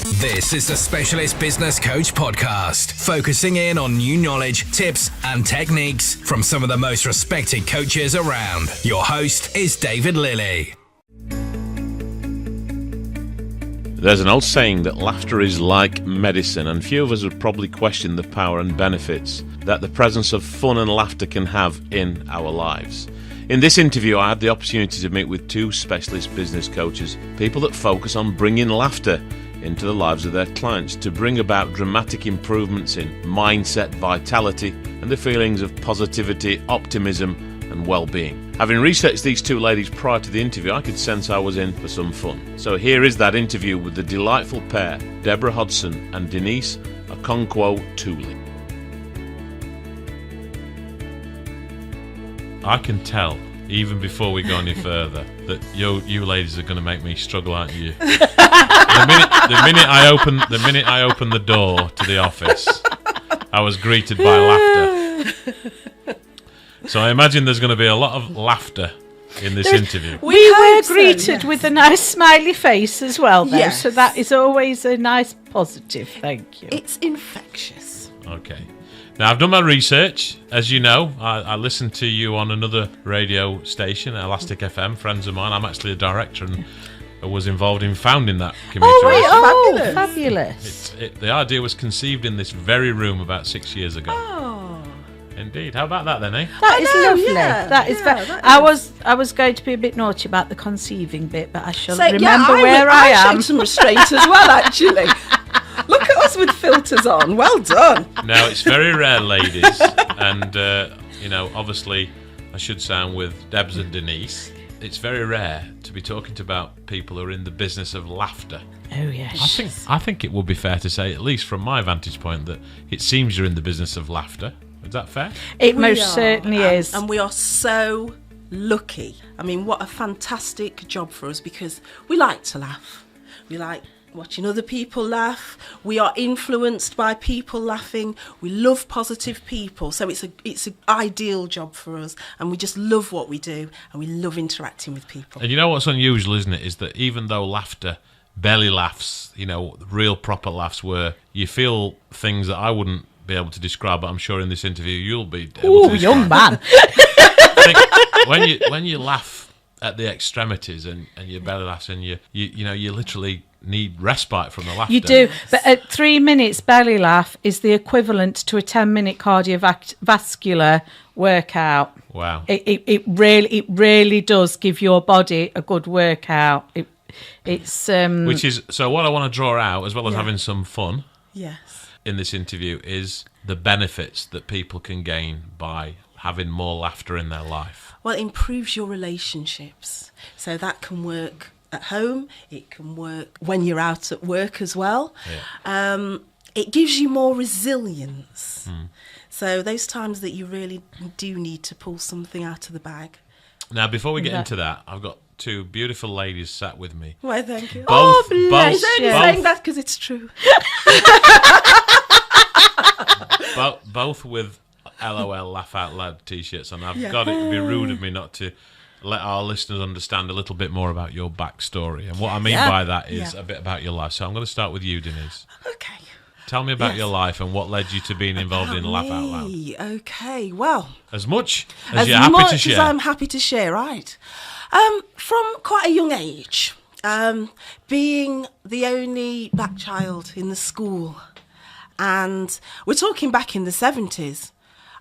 This is the Specialist Business Coach Podcast, focusing in on new knowledge, tips, and techniques from some of the most respected coaches around. Your host is David Lilley. There's an old saying that laughter is like medicine, and few of us would probably question the power and benefits that the presence of fun and laughter can have in our lives. In this interview, I had the opportunity to meet with two specialist business coaches, people that focus on bringing laughter into the lives of their clients to bring about dramatic improvements in mindset, vitality, and the feelings of positivity, optimism, and well-being. Having researched these two ladies prior to the interview, I could sense I was in for some fun. So here is that interview with the delightful pair, Deborah Hodson and Denise Okwonko Tooley. I can tell, even before we go any further, that you ladies are going to make me struggle, aren't you? The minute I opened the door to the office, I was greeted by laughter. So I imagine there's going to be a lot of laughter in this interview. We were greeted with a nice smiley face as well, though, so that is always a nice positive. Thank you. It's infectious. Okay. Now, I've done my research. As you know, I listened to you on another radio station, Elastic FM, friends of mine. I'm actually a director and was involved in founding that community. Fabulous. The idea was conceived in this very room about 6 years ago. Oh. Indeed. How about that then, eh? That is lovely. Yeah. That is very. I was going to be a bit naughty about the conceiving bit, but I shall remember I am. showed some restraint as well, actually. Look at us with filters on. Well done. Now, it's very rare, ladies, and, obviously, I should sound with Debs and Denise. It's very rare to be talking about people who are in the business of laughter. Oh, yes. I think it would be fair to say, at least from my vantage point, that it seems you're in the business of laughter. Is that fair? It most certainly is. And we are so lucky. I mean, what a fantastic job for us, because we like to laugh. We like watching other people laugh. We are influenced by people laughing. We love positive people. So it's an ideal job for us, and we just love what we do, and we love interacting with people. And you know what's unusual, isn't it, is that even though laughter, belly laughs, real proper laughs where you feel things that I wouldn't be able to describe, but I'm sure in this interview you'll be able to describe. Young man. I think when you laugh at the extremities and your belly laughs and you literally need respite from the laughter. You do, but at 3 minutes belly laugh is the equivalent to a 10-minute cardiovascular workout. Wow. It really does give your body a good workout. It's which is so. What I want to draw out, as well as having some fun, in this interview, is the benefits that people can gain by having more laughter in their life. Well, it improves your relationships. So that can work at home. It can work when you're out at work as well. Yeah. It gives you more resilience. So those times that you really do need to pull something out of the bag. Now, before we get into that, I've got two beautiful ladies sat with me. Why, thank you. Bless He's only saying that because it's true. Both with LOL Laugh Out Loud t-shirts, and I've got it would be rude of me not to let our listeners understand a little bit more about your backstory. And what I mean by that is a bit about your life. So I'm going to start with you, Denise. Okay. Tell me about your life and what led you to being involved in Laugh Out Loud. Okay, well, As much as you're happy to share. As I'm happy to share, right. From quite a young age, being the only black child in the school, and we're talking back in the 70s.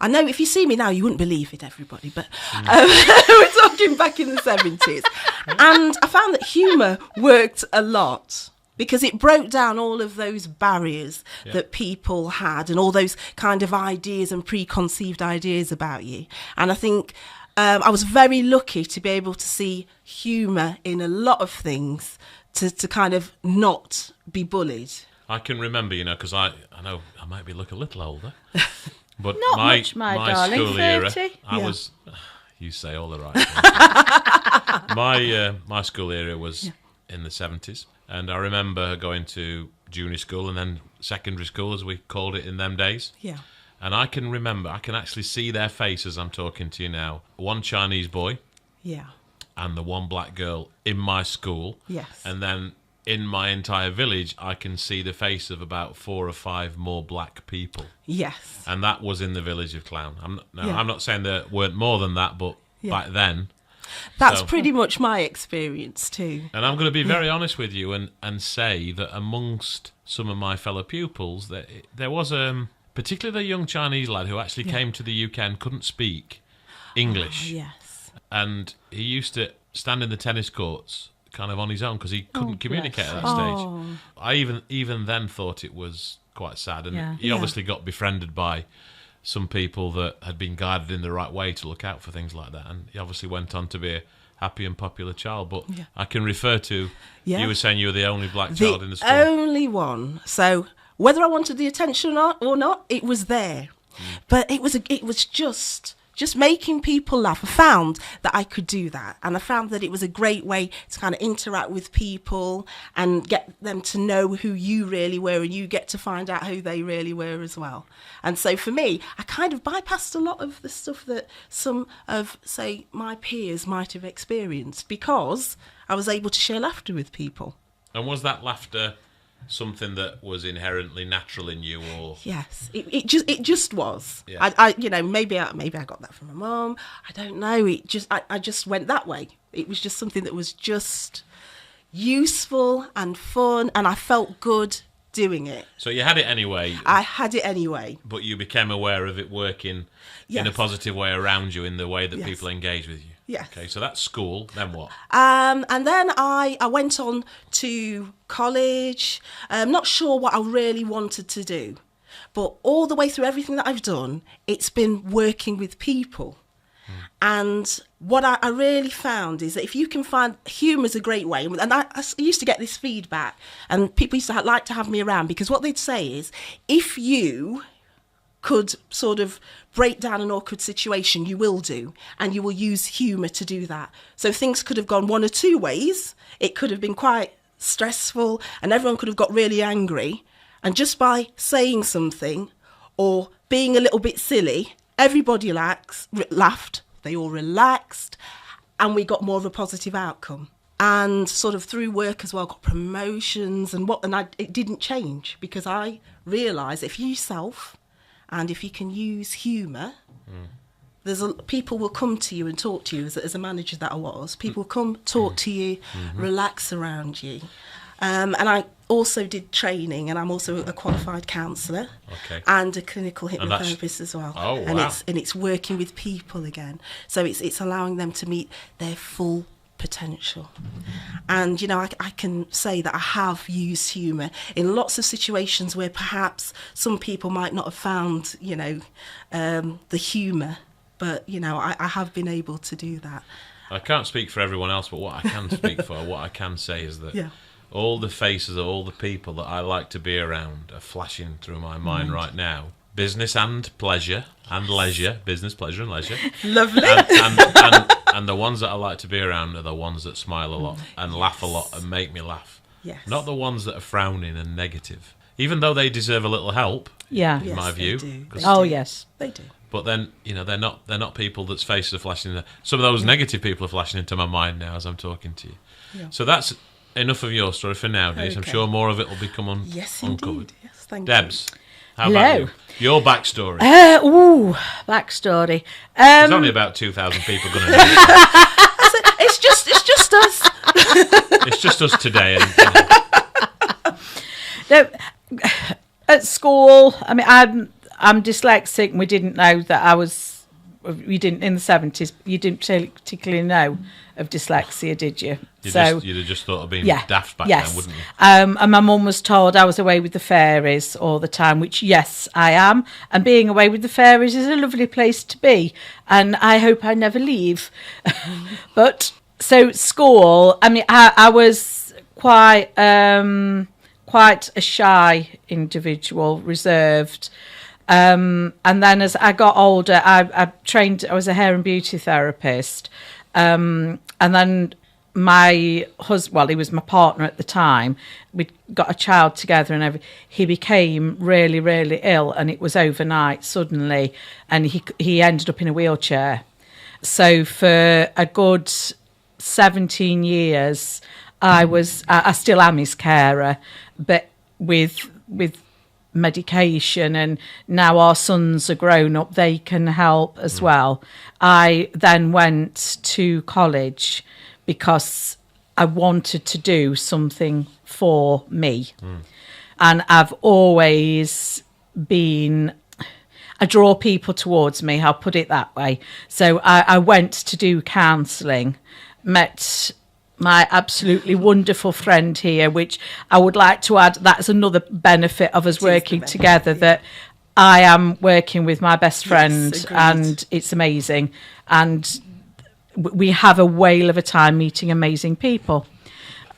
I know if you see me now, you wouldn't believe it, everybody, but we're talking back in the 70s. And I found that humour worked a lot, because it broke down all of those barriers that people had and all those kind of ideas and preconceived ideas about you. And I think I was very lucky to be able to see humour in a lot of things to kind of not be bullied. I can remember, because I know I might look a little older. But Not much, my darling. School 30. era, I was. You say all the right things. My school era was in the 70s, and I remember going to junior school and then secondary school, as we called it in them days. Yeah. And I can remember, I can actually see their faces. I'm talking to you now. One Chinese boy. Yeah. And the one black girl in my school. Yes. And then in my entire village, I can see the face of about 4 or 5 more black people. Yes. And that was in the village of Clown. Yeah. I'm not saying there weren't more than that, but back then. That's pretty much my experience too. And I'm going to be very honest with you and say that amongst some of my fellow pupils, there was particularly the young Chinese lad who actually came to the UK and couldn't speak English. Oh, yes. And he used to stand in the tennis courts kind of on his own because he couldn't communicate at that stage. I even then thought it was quite sad. And he obviously got befriended by some people that had been guided in the right way to look out for things like that. And he obviously went on to be a happy and popular child. But I can refer to, you were saying you were the only black child in the school. The only one. So whether I wanted the attention or not, it was there. But it was just making people laugh. I found that I could do that, and I found that it was a great way to kind of interact with people and get them to know who you really were, and you get to find out who they really were as well. And so for me, I kind of bypassed a lot of the stuff that some of, say, my peers might have experienced because I was able to share laughter with people. And was that laughter something that was inherently natural in you, or yes, it just was. Yeah. I maybe I got that from my mum. I don't know. I just went that way. It was just something that was just useful and fun, and I felt good doing it. So you had it anyway. I had it anyway. But you became aware of it working in a positive way around you in the way that people engage with you. Yes. Okay, so that's school. Then what? And then I went on to college. I'm not sure what I really wanted to do. But all the way through everything that I've done, it's been working with people. And what I really found is that if you can find humour is a great way. And I used to get this feedback, and people used to like to have me around, because what they'd say is, if you could sort of break down an awkward situation, you will do, and you will use humour to do that. So things could have gone one or two ways. It could have been quite stressful, and everyone could have got really angry. And just by saying something or being a little bit silly, everybody laughed, they all relaxed, and we got more of a positive outcome. And sort of through work as well, got promotions and it didn't change, because I realised if you yourself, and if you can use humour, people will come to you and talk to you. As a manager that I was, people will come talk to you, relax around you. And I also did training, and I'm also a qualified counsellor and a clinical hypnotherapist as well. Oh, wow. And it's working with people again. So it's allowing them to meet their full potential. And, I can say that I have used humour in lots of situations where perhaps some people might not have found, the humour. But, I have been able to do that. I can't speak for everyone else, but what I can speak for, what I can say is that all the faces of all the people that I like to be around are flashing through my mind right now. Business and pleasure and leisure. Business, pleasure and leisure. Lovely. And the ones that I like to be around are the ones that smile a lot and laugh a lot and make me laugh. Yes. Not the ones that are frowning and negative. Even though they deserve a little help, in my view. Yes. They do. But then, they're not people that's faces are flashing. Some of those negative people are flashing into my mind now as I'm talking to you. Yeah. So that's enough of your story for now, Denise. I'm sure more of it will become uncovered. Indeed. Yes, thank Debs, you. how about you? Your backstory. Backstory. There's only about 2,000 people going to know. It's just us. It's just us today. At school, I mean, I'm dyslexic, and we didn't know that I was. We didn't in the 70s. You didn't particularly know of dyslexia, did you? You'd have just thought of being daft back then, wouldn't you? And my mum was told I was away with the fairies all the time, which, yes, I am. And being away with the fairies is a lovely place to be. And I hope I never leave. But, so school, I mean, I was quite a shy individual, reserved. And then as I got older, I was a hair and beauty therapist. And then my husband, he was my partner at the time, we got a child together, and he became really, really ill, and it was overnight suddenly, and he ended up in a wheelchair. So for a good 17 years, I still am his carer, but with medication, and now our sons are grown up, they can help as well. I then went to college because I wanted to do something for me. And I've always been, I draw people towards me, I'll put it that way. So I went to do counselling, met my absolutely wonderful friend here, which I would like to add, that's another benefit of us working together, that I am working with my best friend, Yes, and it's amazing. And we have a whale of a time meeting amazing people.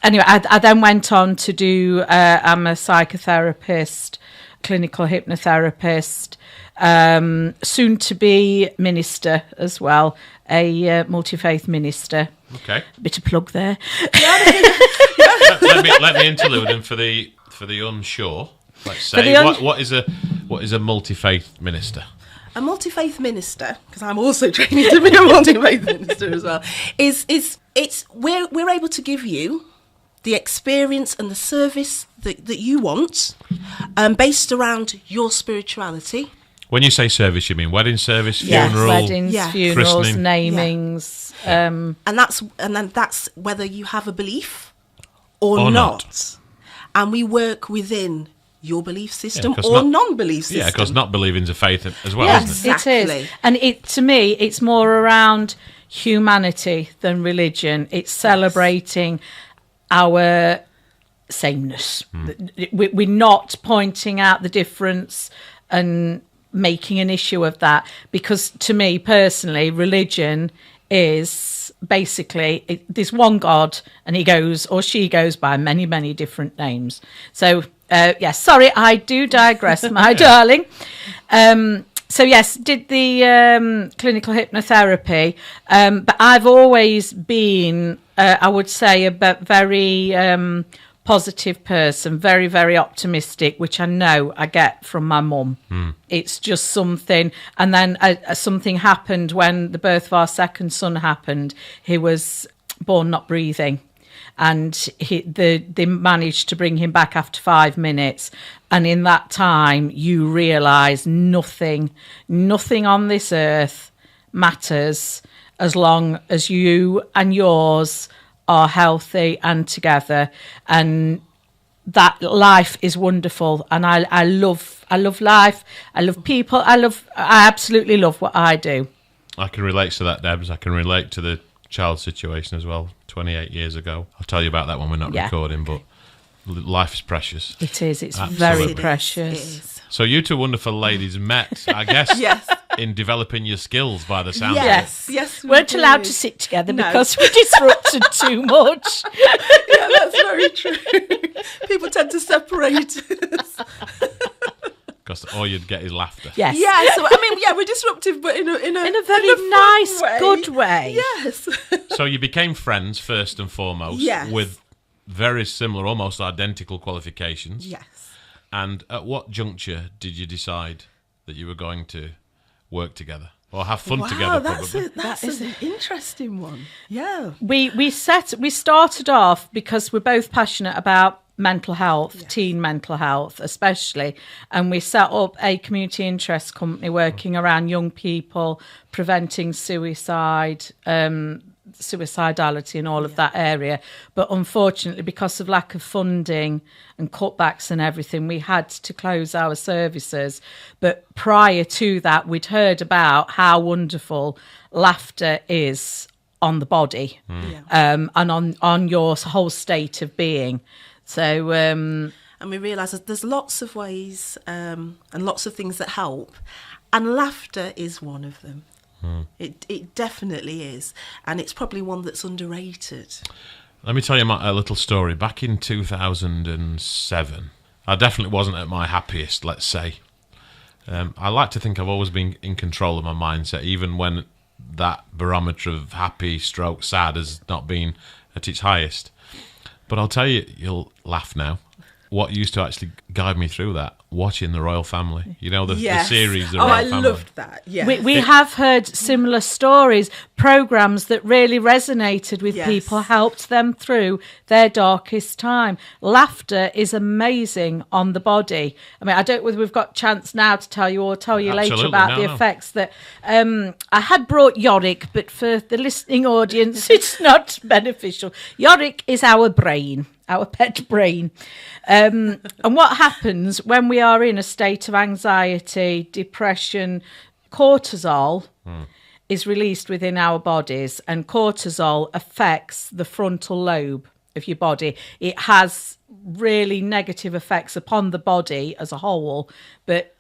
Anyway, I then went on to do, I'm a psychotherapist, clinical hypnotherapist, soon to be minister as well, a multi-faith minister. Okay. Bit of plug there. let me interlude him for the unsure. Let's say what is a multi-faith minister? A multi-faith minister, because I'm also training to be a multi-faith minister as well, is we're able to give you the experience and the service that you want, based around your spirituality. When you say service, you mean wedding service, Yes, funeral, weddings, funerals, christening. namings. And that's whether you have a belief or not. And we work within your belief system or non-belief system. Yeah, because not believing's a faith as well, Yes, isn't it? Exactly. it is. And to me, it's more around humanity than religion. It's celebrating our sameness. We're not pointing out the difference and making an issue of that, because to me personally, religion is basically there's one God, and he goes or she goes by many, many different names. So yes, sorry, I do digress, my darling. So yes, did the clinical hypnotherapy, but I've always been, I would say, a very positive person, very, very optimistic, which I know I get from my mum. It's just something. And then something happened when the birth of our second son happened. He was born not breathing, and they managed to bring him back after 5 minutes. And in that time, you realise nothing on this earth matters as long as you and yours are healthy and together, and that life is wonderful. And I love life. I love people. I absolutely love what I do. I can relate to that, Debs. I can relate to the child situation as well. 28 years ago. I'll tell you about that when we're not recording. But life is precious. It is. It's Absolutely. very precious. It is. So you two wonderful ladies met, I guess, Yes. in developing your skills by the sound Yes. of it. Yes. We weren't did. allowed to sit together No. because we disrupted too much. Yeah, that's very true. People tend to separate us. Because all you'd get is laughter. Yes. Yeah, so I mean, yeah, we're disruptive, but in a very fun nice, way. good way. Yes. So you became friends first and foremost, Yes. with very similar, almost identical qualifications. Yes. And at what juncture did you decide that you were going to work together or have fun together? Probably. That's an interesting one. Yeah. We started off because we're both passionate about mental health, teen mental health especially, and we set up a community interest company working around young people, preventing suicide, suicidality and all of that area. But unfortunately, because of lack of funding and cutbacks and everything, we had to close our services. But prior to that, we'd heard about how wonderful laughter is on the body, and on your whole state of being. So and we realise that there's lots of ways and lots of things that help, and laughter is one of them. It definitely is, and it's probably one that's underrated. Let me tell you a little story. Back in 2007, I definitely wasn't at my happiest, let's say. I like to think I've always been in control of my mindset, even when that barometer of happy stroke sad has not been at its highest. But I'll tell you, you'll laugh now. what used to actually guide me through that, watching the Royal Family. You know, the series, the Oh, Royal I Family. loved that. Yeah. We have heard similar stories, programs that really resonated with Yes. people, helped them through their darkest time. Laughter is amazing on the body. I mean, I don't know whether we've got chance now to tell you or tell you later Absolutely. about the effects that I had brought Yorick, but for the listening audience, it's not beneficial. Yorick is our brain. Our pet brain. And what happens when we are in a state of anxiety, depression, cortisol is released within our bodies, and cortisol affects the frontal lobe of your body. It has really negative effects upon the body as a whole, but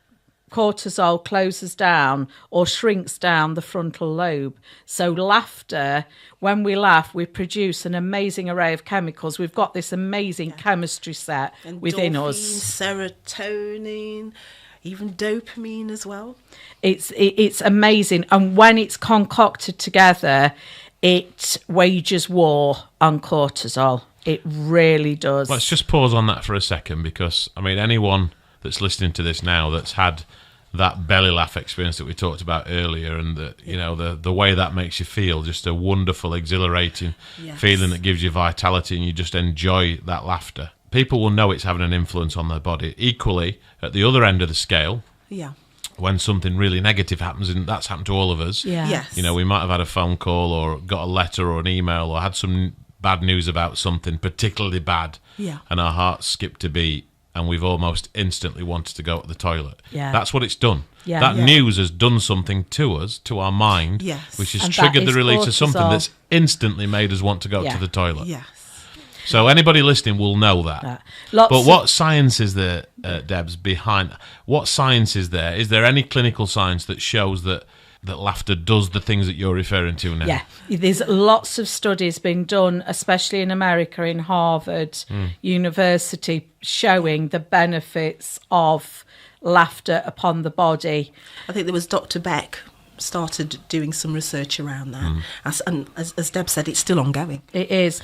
cortisol closes down or shrinks down the frontal lobe. So laughter, when we laugh, we produce an amazing array of chemicals. We've got this amazing chemistry set within us. Serotonin, even dopamine as well. It's amazing. And when it's concocted together, it wages war on cortisol. It really does. Let's just pause on that for a second, because, I mean, anyone that's listening to this now that's had that belly laugh experience that we talked about earlier, and the way that makes you feel, just a wonderful, exhilarating feeling that gives you vitality, and you just enjoy that laughter. People will know it's having an influence on their body. Equally, at the other end of the scale, when something really negative happens, and that's happened to all of us. Yes. You know, we might have had a phone call or got a letter or an email or had some bad news about something particularly bad, and our hearts skipped a beat, and we've almost instantly wanted to go to the toilet. That's what it's done. That news has done something to us, to our mind, which has triggered the release of something that's instantly made us want to go to the toilet. Yes. So anybody listening will know that. But what science is there, Debs, behind? What science is there? Is there any clinical science that shows that laughter does the things that you're referring to now? Yeah, there's lots of studies being done, especially in America, in Harvard University, showing the benefits of laughter upon the body. I think there was Dr. Beck started doing some research around that. As Deb said, it's still ongoing. It is.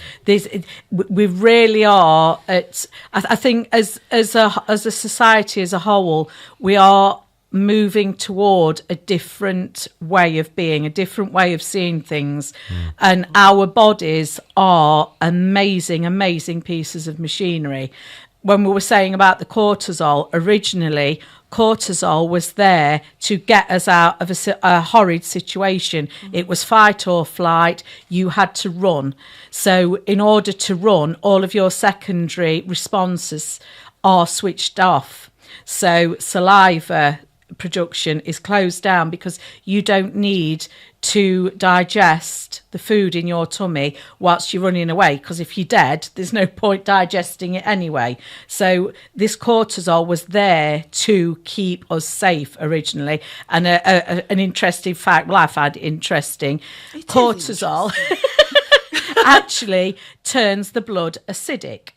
We really are at. I think as a society as a whole, we are moving toward a different way of being, a different way of seeing things, and our bodies are amazing pieces of machinery. When we were saying about the cortisol, originally cortisol was there to get us out of a horrid situation. It was fight or flight. You had to run. So in order to run, all of your secondary responses are switched off. So saliva production is closed down because you don't need to digest the food in your tummy whilst you're running away, because if you're dead, there's no point digesting it anyway. So this cortisol was there to keep us safe originally. And an interesting fact, well, I find it interesting, cortisol actually turns the blood acidic.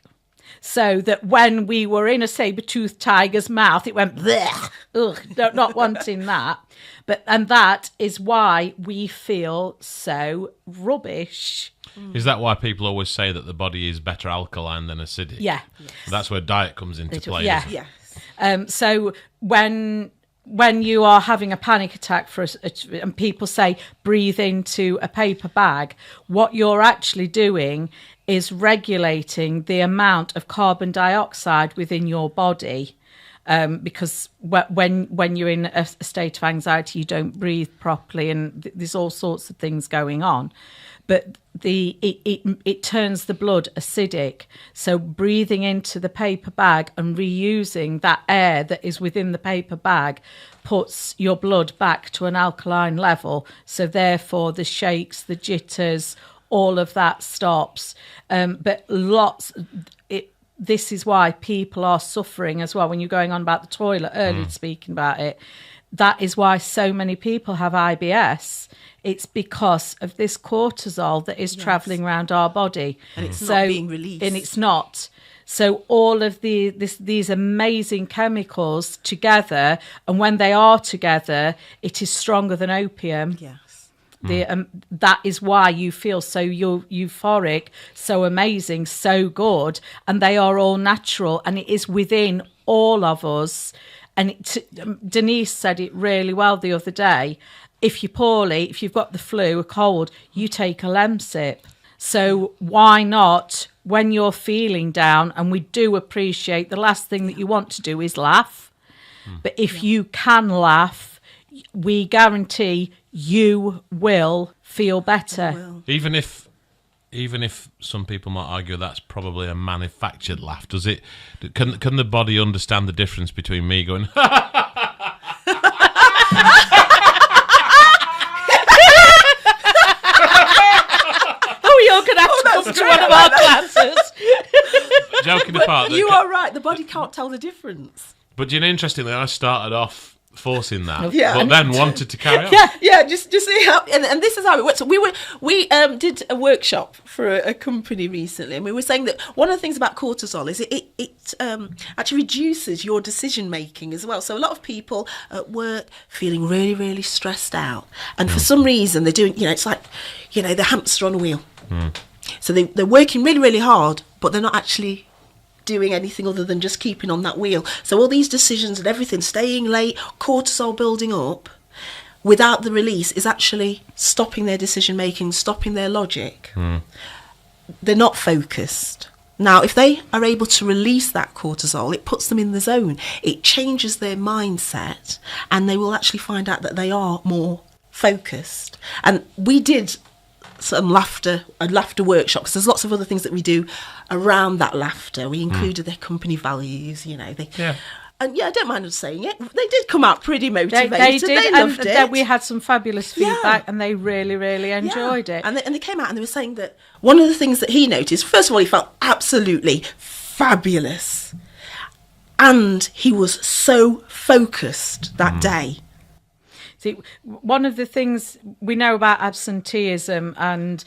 So that when we were in a saber-toothed tiger's mouth, it went, blech, ugh, not wanting that. And that is why we feel so rubbish. Is that why people always say that the body is better alkaline than acidic? Yeah. That's where diet comes into play. Yeah. Isn't it? Yes. So when you are having a panic attack and people say breathe into a paper bag, what you're actually doing is regulating the amount of carbon dioxide within your body, because when you're in a state of anxiety, you don't breathe properly, and there's all sorts of things going on. But it turns the blood acidic. So breathing into the paper bag and reusing that air that is within the paper bag puts your blood back to an alkaline level. So therefore the shakes, the jitters, all of that stops. But this is why people are suffering as well. When you're going on about the toilet earlier, speaking about it, that is why so many people have IBS. It's because of this cortisol that is travelling around our body. And it's not being released. And it's not. So all of these amazing chemicals together, and when they are together, it is stronger than opium. Yes. That is why you feel so euphoric, so amazing, so good, and they are all natural, and it is within all of us. And Denise said it really well the other day. If you're poorly, if you've got the flu, a cold, you take a Lemsip. So why not, when you're feeling down, and we do appreciate the last thing that you want to do is laugh. But if you can laugh, we guarantee you will feel better. Even if some people might argue that's probably a manufactured laugh, does it? Can the body understand the difference between me going you're going to have to come to one of our classes. Joking apart, you are right. The body can't tell the difference. But interestingly, I started off forcing that, Yeah. but then wanted to carry on. Yeah. Just see how, and this is how it works. So we did a workshop for a company recently, and we were saying that one of the things about cortisol is it actually reduces your decision making as well. So a lot of people at work feeling really, really stressed out, and for some reason they're doing, it's like, the hamster on a wheel. So they're working really, really hard, but they're not actually doing anything other than just keeping on that wheel. So all these decisions and everything, staying late, cortisol building up, without the release, is actually stopping their decision making, stopping their logic. They're not focused. Now, if they are able to release that cortisol, it puts them in the zone. It changes their mindset, and they will actually find out that they are more focused. And we did a laughter workshop, because there's lots of other things that we do around that laughter. We included their company values, And I don't mind saying it. They did come out pretty motivated. They did, They loved it. We had some fabulous feedback, and they really, really enjoyed it. And they came out and they were saying that one of the things that he noticed, first of all, he felt absolutely fabulous. And he was so focused that day. See, one of the things we know about absenteeism and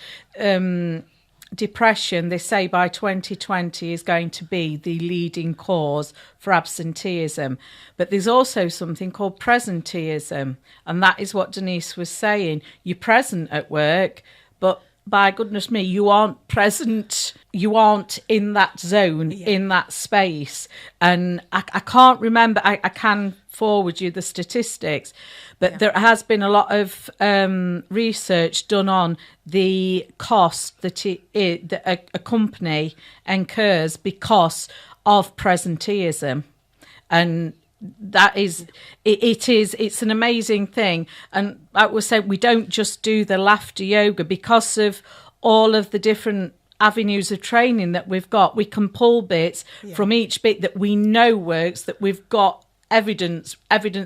depression, they say by 2020 is going to be the leading cause for absenteeism. But there's also something called presenteeism, and that is what Denise was saying. You're present at work, but by goodness me, you aren't present. You aren't in that zone, in that space. And I can't remember, I can forward you the statistics, but there has been a lot of research done on the cost that a company incurs because of presenteeism. And that is, it's an amazing thing. And like we said, we don't just do the laughter yoga because of all of the different avenues of training that we've got. We can pull bits from each bit that we know works, that we've got evidence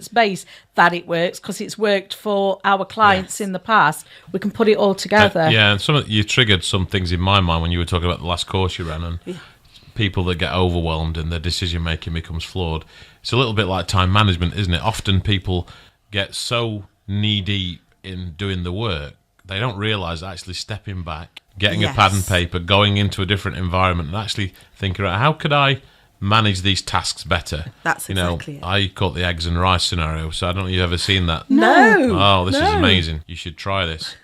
base that it works because it's worked for our clients in the past. We can put it all together. And you triggered some things in my mind when you were talking about the last course you ran, and people that get overwhelmed and their decision making becomes flawed. It's a little bit like time management, isn't it? Often people get so knee deep in doing the work, they don't realise actually stepping back, getting a pad and paper, going into a different environment, and actually thinking, right, how could I manage these tasks better? That's exactly it. I call it the eggs and rice scenario, so I don't know if you've ever seen that. No. This is amazing. You should try this.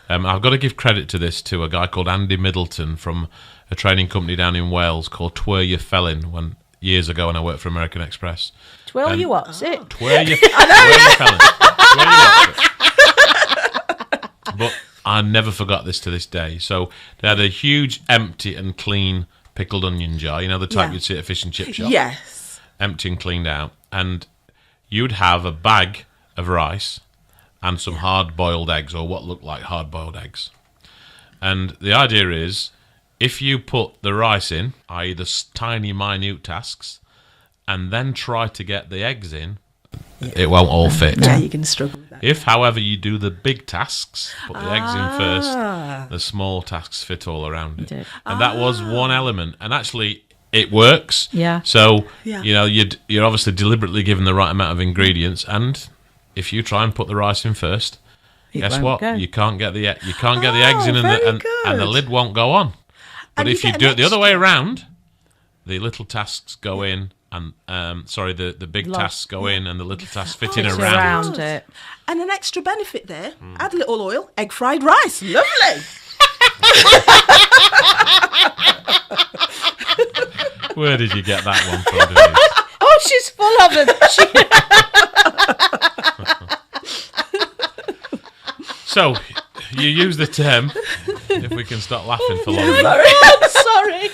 I've got to give credit to this to a guy called Andy Middleton from a training company down in Wales called Twir Your Felin, years ago when I worked for American Express. Twirl you what's it? Twir Your Felin. But I never forgot this to this day. So they had a huge empty and clean pickled onion jar, the type you'd see at a fish and chip shop. Yes. Empty and cleaned out. And you'd have a bag of rice and some hard-boiled eggs, or what looked like hard-boiled eggs. And the idea is, if you put the rice in, i.e. the tiny, minute tasks, and then try to get the eggs in, it won't all fit. Yeah, you're going to struggle with that. If, however, you do the big tasks, put the eggs in first, the small tasks fit all around it. And that was one element. And actually, it works. Yeah. So, you're obviously deliberately given the right amount of ingredients. And if you try and put the rice in first, guess what? Go. You can't get the eggs in, and the lid won't go on. But And if you do it the other way around, the little tasks go in and the big tasks go in and the little tasks fit in It's around. around it. And an extra benefit there, add a little oil, egg fried rice. Lovely. Where did you get that one from, Denise? Oh, she's full of them. So, you use the term, if we can stop laughing for long. I'm sorry.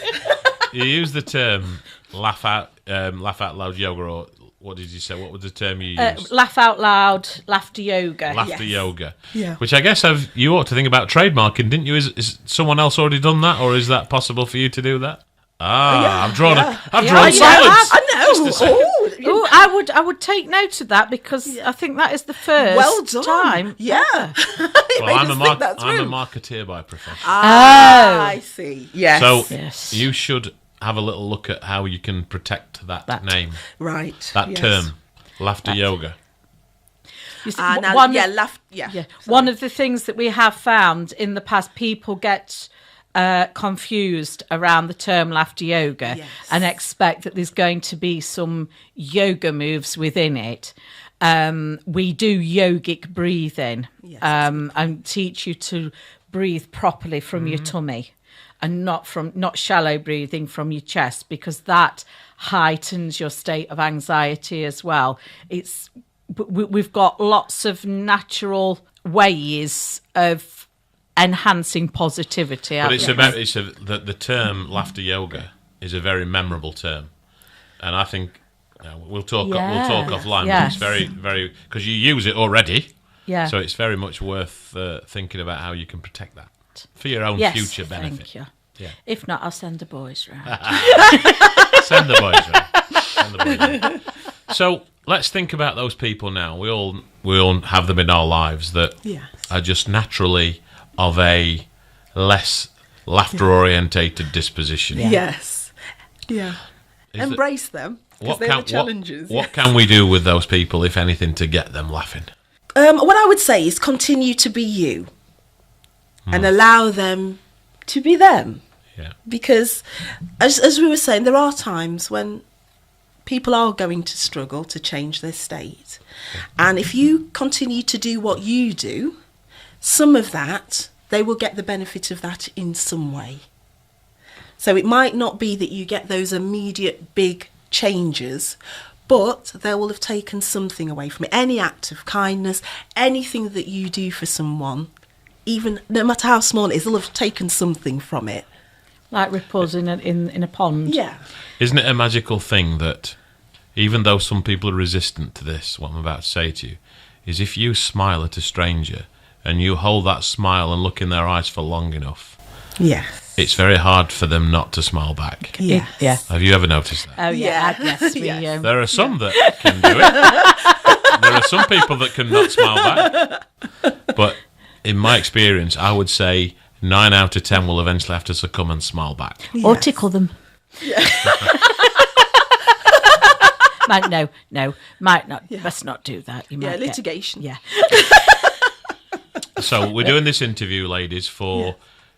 You use the term laugh out loud yoga, or what did you say? What was the term you used? Laugh out loud, laughter yoga. Laughter yoga. Yeah. Which I guess you ought to think about trademarking, didn't you? Is someone else already done that, or is that possible for you to do that? I've drawn silence. I know. Oh, I would take note of that because I think that is the first Well done. time. Yeah. Well, I'm a marketeer by profession. I see. Yes. So Yes. you should have a little look at how you can protect that name, Right. that yes. term, laughter yoga. You see, And Yeah. One of the things that we have found in the past, people get confused around the term laughter yoga and expect that there's going to be some yoga moves within it. We do yogic breathing and teach you to breathe properly from your tummy and not shallow breathing from your chest, because that heightens your state of anxiety as well. We've got lots of natural ways of enhancing positivity. But the term laughter yoga is a very memorable term, and I think we'll talk offline. Yes. But it's very, very, because you use it already. Yeah. So it's very much worth thinking about how you can protect that for your own future benefit. Thank you. Yeah. If not, I'll send the boys round. Send the boys round. So let's think about those people now. We all have them in our lives that are just naturally of a less laughter-orientated disposition. Yes. Yeah. Embrace them, because they're the challenges. What can we do with those people, if anything, to get them laughing? What I would say is continue to be you and allow them to be them. Yeah. Because, as we were saying, there are times when people are going to struggle to change their state. And if you continue to do what you do, some of that, they will get the benefit of that in some way. So it might not be that you get those immediate big changes, but they will have taken something away from it. Any act of kindness, anything that you do for someone, even no matter how small it is, they'll have taken something from it. Like ripples in a pond. Yeah. Isn't it a magical thing that, even though some people are resistant to this, what I'm about to say to you, is if you smile at a stranger and you hold that smile and look in their eyes for long enough, it's very hard for them not to smile back. Yeah. Have you ever noticed that? Oh, yeah. Yes, Yes. There are some that can do it. There are some people that can not smile back. But in my experience, I would say 9 out of 10 will eventually have to succumb and smile back. Or tickle them. Might not. Let's not do that. You might litigation. So we're doing this interview, ladies, for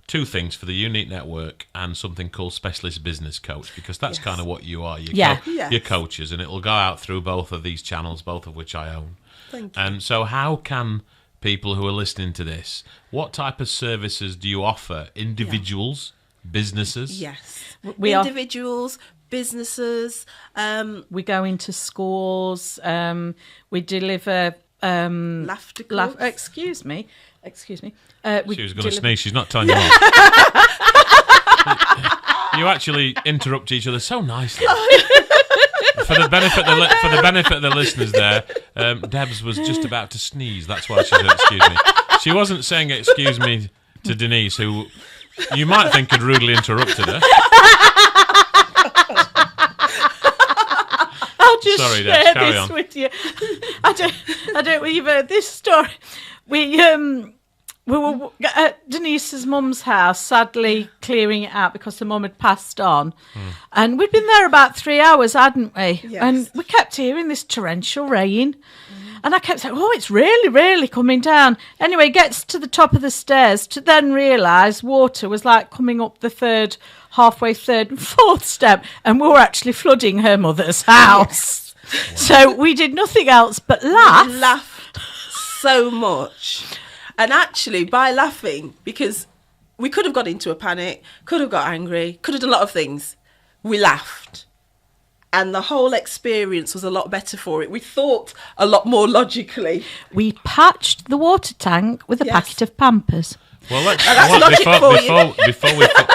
two things, for the Unique Network and something called Specialist Business Coach, because that's kind of what you are. You're coaches, and it'll go out through both of these channels, both of which I own. Thank you. And so how can people who are listening to this, what type of services do you offer? Individuals, businesses? Yes. Individuals, businesses. We go into schools. We deliver Laughter clubs. Excuse me. She was going to sneeze. She's not telling you off. You actually interrupt each other so nicely. For the benefit of the listeners there, Debs was just about to sneeze. That's why she said excuse me. She wasn't saying excuse me to Denise, who you might think had rudely interrupted her. I'll just Sorry, share Debs, carry this on. with you. I don't know if you've heard this story. We were at Denise's mum's house, sadly clearing it out because her mum had passed on. And we'd been there about 3 hours, hadn't we? Yes. And we kept hearing this torrential rain. And I kept saying, oh, it's really, really coming down. Anyway, gets to the top of the stairs to then realise water was like coming up the halfway third and fourth step. And we were actually flooding her mother's house. Yes. So we did nothing else but laugh. We laughed so much. And actually, by laughing, because we could have got into a panic, could have got angry, could have done a lot of things, we laughed. And the whole experience was a lot better for it. We thought a lot more logically. We patched the water tank with a packet of Pampers. Well,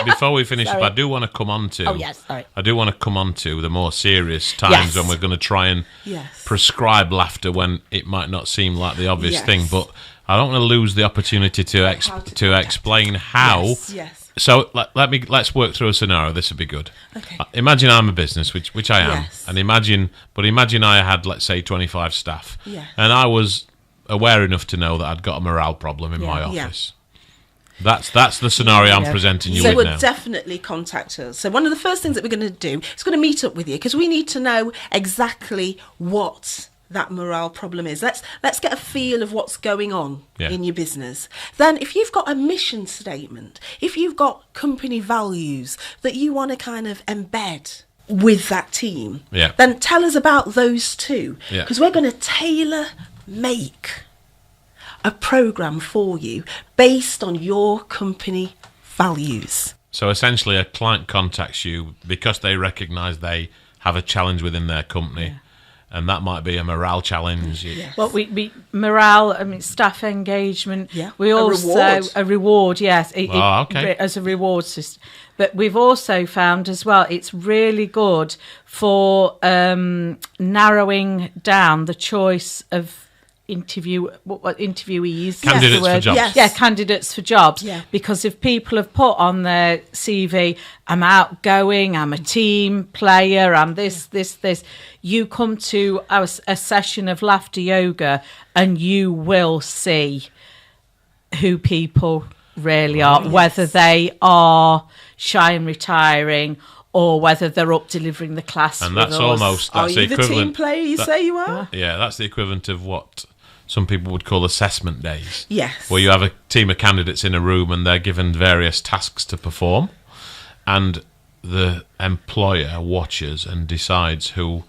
before we finish up, I do want to come on to. Oh yes, sorry. I do want to come on to the more serious times when we're going to try and prescribe laughter when it might not seem like the obvious thing. But I don't want to lose the opportunity to explain how. Yes. So let's work through a scenario. This would be good. Okay. Imagine I'm a business, which I am, Yes. and imagine I had, let's say, 25 staff, Yes. and I was aware enough to know that I'd got a morale problem in my office. That's the scenario I'm presenting you So with now. would definitely contact us. So one of the first things that we're going to do is going to meet up with you, because we need to know exactly what that morale problem is. Let's get a feel of what's going on in your business. Then if you've got a mission statement, if you've got company values that you want to kind of embed with that team, then tell us about those too. Because we're going to tailor make a program for you based on your company values. So essentially a client contacts you because they recognise they have a challenge within their company. And that might be a morale challenge. Yes. Well, we morale. I mean, staff engagement. Yeah. We also a reward. Yes. Okay. As a reward system, but we've also found as well. It's really good for narrowing down the choice of interviewees. Candidates for jobs. Yes. Yeah, candidates for jobs. Yeah. Because if people have put on their CV, I'm outgoing, I'm a team player, I'm this, you come to a session of laughter yoga and you will see who people really are, whether they are shy and retiring or whether they're up delivering the class. And that's almost Are the you the equivalent. team player you say you are? Yeah, that's the equivalent of what some people would call assessment days. Yes. Where you have a team of candidates in a room and they're given various tasks to perform, and the employer watches and decides who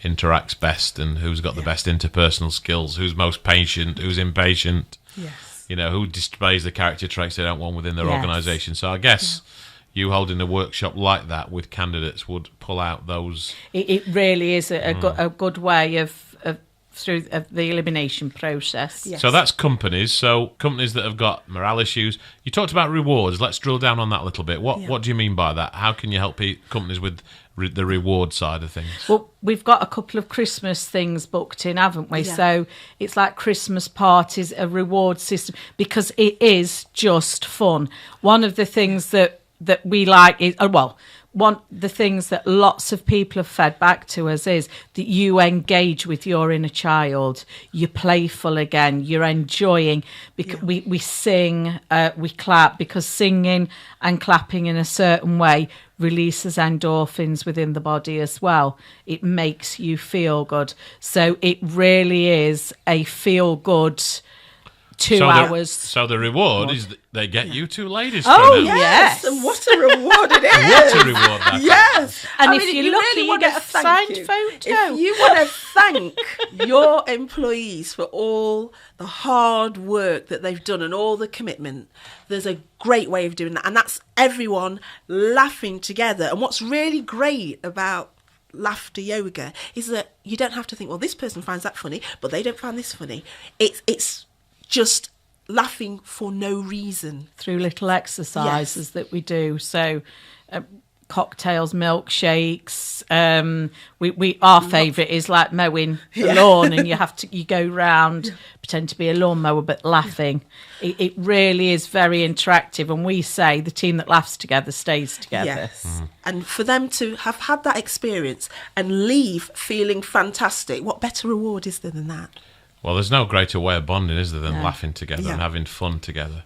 interacts best and who's got the best interpersonal skills, who's most patient, who's impatient, who displays the character traits they don't want within their organisation. So I guess you holding a workshop like that with candidates would pull out those. It really is a good way of through the elimination process. Yes. So that's companies. So companies that have got morale issues. You talked about rewards. Let's drill down on that a little bit. What do you mean by that? How can you help companies with the reward side of things? Well, we've got a couple of Christmas things booked in, haven't we? Yeah. So it's like Christmas parties, a reward system, because it is just fun. One of the things that we like is, the things that lots of people have fed back to us is that you engage with your inner child. You're playful again. You're enjoying. Because we sing, we clap, because singing and clapping in a certain way releases endorphins within the body as well. It makes you feel good. So it really is a feel good 2 hours. So the reward is that they get you two ladies. Oh, yes. And what a reward it is. What a reward that is. Yes. And if you're lucky, you get a signed photo. If you want to thank your employees for all the hard work that they've done and all the commitment, there's a great way of doing that. And that's everyone laughing together. And what's really great about laughter yoga is that you don't have to think, well, this person finds that funny, but they don't find this funny. It's just laughing for no reason through little exercises that we do. So cocktails, milkshakes. Our favourite is like mowing the lawn, and you go round, pretend to be a lawnmower, but laughing. It really is very interactive, and we say the team that laughs together stays together. Yes, and for them to have had that experience and leave feeling fantastic, what better reward is there than that? Well, there's no greater way of bonding, is there, than laughing together and having fun together.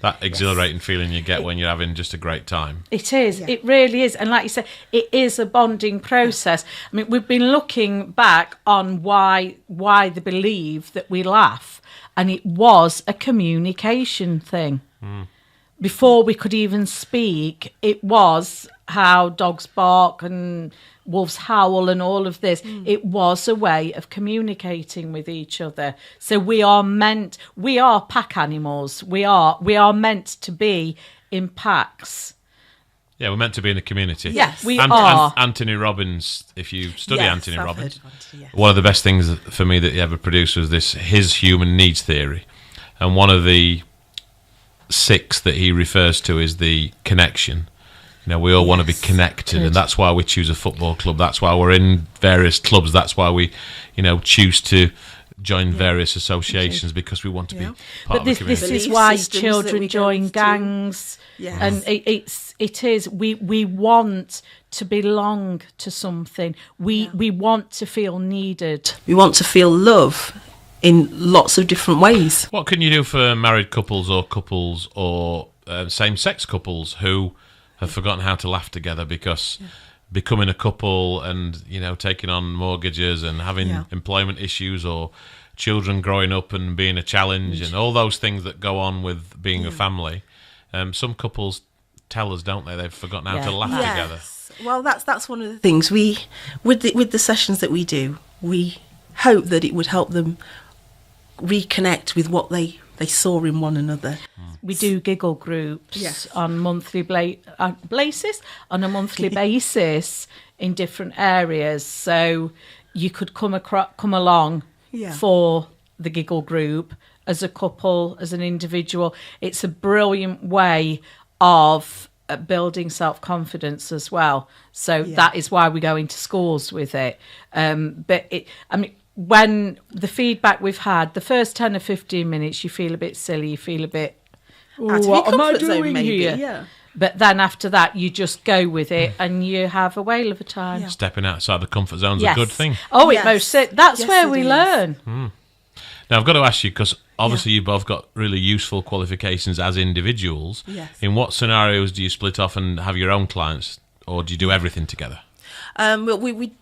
that exhilarating feeling you get when you're having just a great time. It is. Yeah. It really is. And like you said, it is a bonding process. I mean, we've been looking back on why they believe that we laugh, and it was a communication thing. Before we could even speak, it was how dogs bark and wolves howl and all of this. It was a way of communicating with each other. So we are pack animals. We are meant to be in packs. Yeah, we're meant to be in a community. Yes, we are. Anthony Robbins, if you study Yes, Anthony I've Robbins, heard of Anthony, yes. one of the best things for me that he ever produced was his human needs theory. And one of the 6 that he refers to is the connection. You know, we all want to be connected, and that's why we choose a football club. That's why we're in various clubs. That's why we, choose to join various associations, because we want to be part But of the this community. is Belief why systems that children we go join into. gangs, Yes. and it is we want to belong to something. We want to feel needed. We want to feel love in lots of different ways. What can you do for married couples or same-sex couples who have forgotten how to laugh together because becoming a couple and, taking on mortgages and having employment issues or children growing up and being a challenge and all those things that go on with being a family, some couples tell us, don't they? They've forgotten how to laugh together. Yes. Well, that's one of the things with the sessions that we do. We hope that it would help them reconnect with what they saw in one another. We do giggle groups Yes. on monthly on a monthly basis in different areas. So you could come along for the giggle group as a couple, as an individual. It's a brilliant way of building self-confidence as well. So that is why we go into schools with it. When the feedback we've had, the first 10 or 15 minutes, you feel a bit silly, you feel a bit, what am I doing here? Yeah. But then after that, you just go with it and you have a whale of a time. Stepping outside the comfort zone is a good thing. Oh, Yes. that's Yes, where it we is. learn. Now, I've got to ask you, because obviously you both got really useful qualifications as individuals. Yes. In what scenarios do you split off and have your own clients, or do you do everything together? Well, we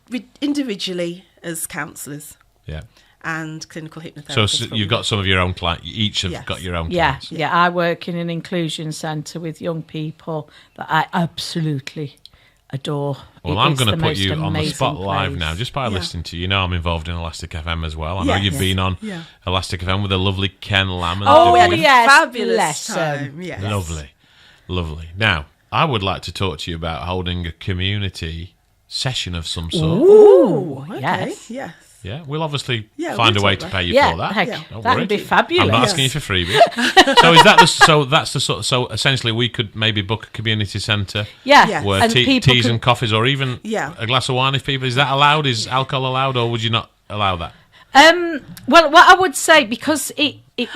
individually as counsellors Yeah. and clinical hypnotherapists. So you've got some of your own clients. You each have Yes. got your own Yeah, clients. yeah. I work in an inclusion centre with young people that I absolutely adore. Well, It I'm is going to the put most you on the amazing spot live place. now, just by listening to you. I'm involved in Elastic FM as well. I know Yes. you've been on Yeah. Elastic FM with the lovely Ken Lamb. And Oh, we had Deborah. a yes, fabulous bless 'em. time. Yes. Lovely. Now, I would like to talk to you about holding a community session of some sort. Ooh, Okay. yes. Yes. Yeah, we'll obviously Yeah, find we'll a way talk to about pay you Yeah, for that. heck, Don't that worry. would be fabulous. I'm not asking you for freebies. So is that that's the sort? So essentially, we could maybe book a community centre Yeah, Yeah. where and people teas can- and coffees, or even Yeah. a glass of wine if people. Is that allowed? Is alcohol allowed, or would you not allow that? Well, what I would say, because it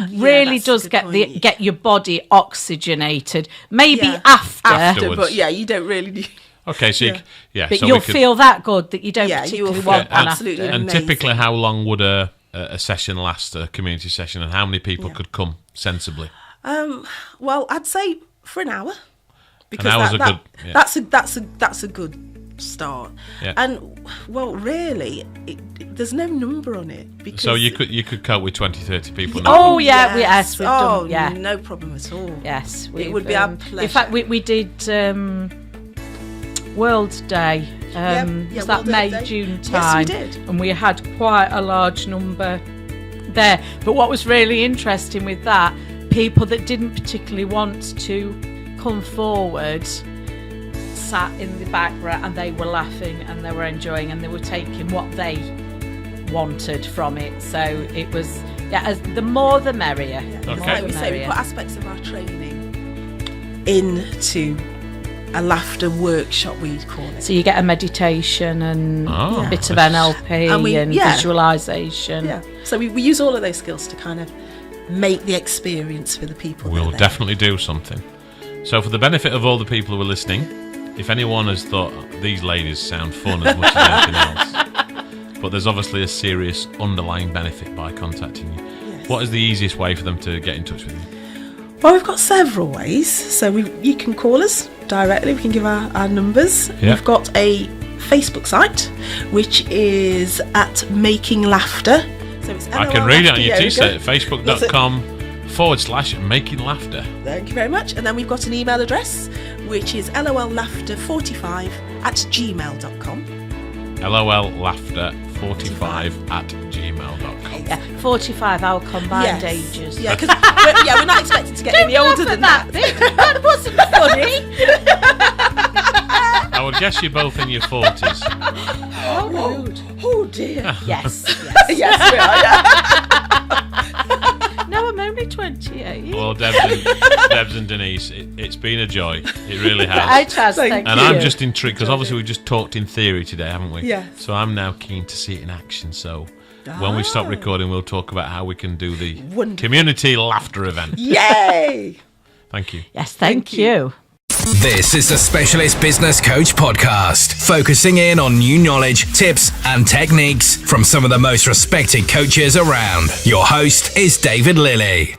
really that's a does good point. get your body oxygenated. Maybe Yeah. after, Afterwards. But you don't really do. Okay, so but so you'll we could, feel that good that you don't Yeah, you will particularly feel want one absolutely after. And amazing. typically, how long would a session last? A community session, and how many people could come sensibly? Well, I'd say for an hour. Because hour's that, a good- that's a good start. Yeah. And well, really, there's no number on it. Because So you could cope with 20, 30 people. Oh, yeah, yes, we've oh, done, yeah. no problem at all. Yes, It would be our In pleasure. fact, we did World Day. Yeah, Was that World May, Day. June Yes, we time? did. And we had quite a large number there. But what was really interesting with that, people that didn't particularly want to come forward sat in the background and they were laughing and they were enjoying and they were taking what they wanted from it. So it was, the more the merrier. The Okay. more Like the we say, we merrier. put aspects of our training into a laughter workshop, we'd call it. So you get a meditation and Oh, a bit of that's- NLP And we- and yeah. visualization. Yeah. So we use all of those skills to kind of make the experience for the people. We'll that are there. definitely do something. So for the benefit of all the people who are listening, if anyone has thought these ladies sound fun as much as anything else, but there's obviously a serious underlying benefit by contacting you, Yes. what is the easiest way for them to get in touch with you? Well, we've got several ways. So you can call us directly. We can give our numbers. Yeah. We've got a Facebook site, which is at Making Laughter. So it's I can read it on your t-shirt, facebook.com/Making Laughter. Thank you very much. And then we've got an email address, which is lollaughter45@gmail.com. lollaughter45@gmail.com. Yeah, 45, our combined ages. Yeah, because we're not expecting to get any older than that. That wasn't funny. I would guess you're both in your 40s. Oh dear. Yes. Yes, we are. Yeah. No, I'm only 28. Well, Debs and Denise, it's been a joy. It really has. It has, thank And you. I'm just intrigued because obviously we just talked in theory today, haven't we? Yes. So I'm now keen to see it in action. So when we stop recording, we'll talk about how we can do the Wonderful. community laughter event. Yay! Thank you. Yes, thank you. This is the Specialist Business Coach Podcast, focusing in on new knowledge, tips, and techniques from some of the most respected coaches around. Your host is David Lilley.